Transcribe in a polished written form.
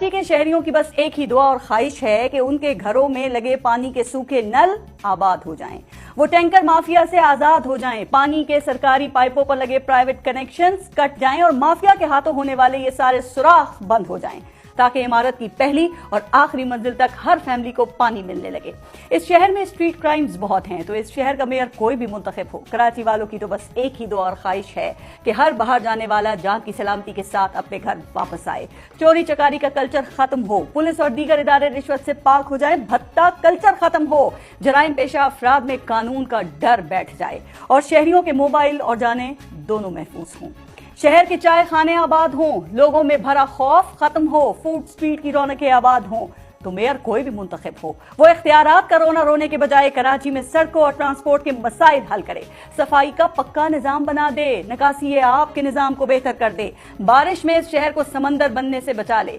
कराची के शहरियों की बस एक ही दुआ और ख्वाहिश है कि उनके घरों में लगे पानी के सूखे नल आबाद हो जाएं, वो टैंकर माफिया से आजाद हो जाएं, पानी के सरकारी पाइपों पर लगे प्राइवेट कनेक्शंस कट जाएं और माफिया के हाथों होने वाले ये सारे सुराख बंद हो जाएं, ताकि इमारत की पहली और आखिरी मंजिल तक हर फैमिली को पानी मिलने लगे। इस शहर में स्ट्रीट क्राइम्स बहुत हैं, तो इस शहर का मेयर कोई भी मुंतखब हो, कराची वालों की तो बस एक ही दुआ और ख्वाहिश है कि हर बाहर जाने वाला जान की सलामती के साथ अपने घर वापस आए, चोरी चकारी का कल्चर खत्म हो, पुलिस और दीगर इदारे रिश्वत से पाक हो जाए, भत्ता कल्चर खत्म हो, जराइम पेशा अफराद में कानून का डर बैठ जाए और शहरियों के मोबाइल और जाने दोनों महफूज हों। शहर के चाय खाने आबाद हों, लोगों में भरा खौफ खत्म हो, फूड स्ट्रीट की रौनकें आबाद हों। तो मेयर कोई भी मुंतखब हो, वो इख्तियारात का रोना रोने के बजाय कराची में सड़कों और ट्रांसपोर्ट के मसाइल हल करे, सफाई का पक्का निजाम बना दे, निकासी आब के निजाम को बेहतर कर दे, बारिश में इस शहर को समंदर बनने से बचा ले,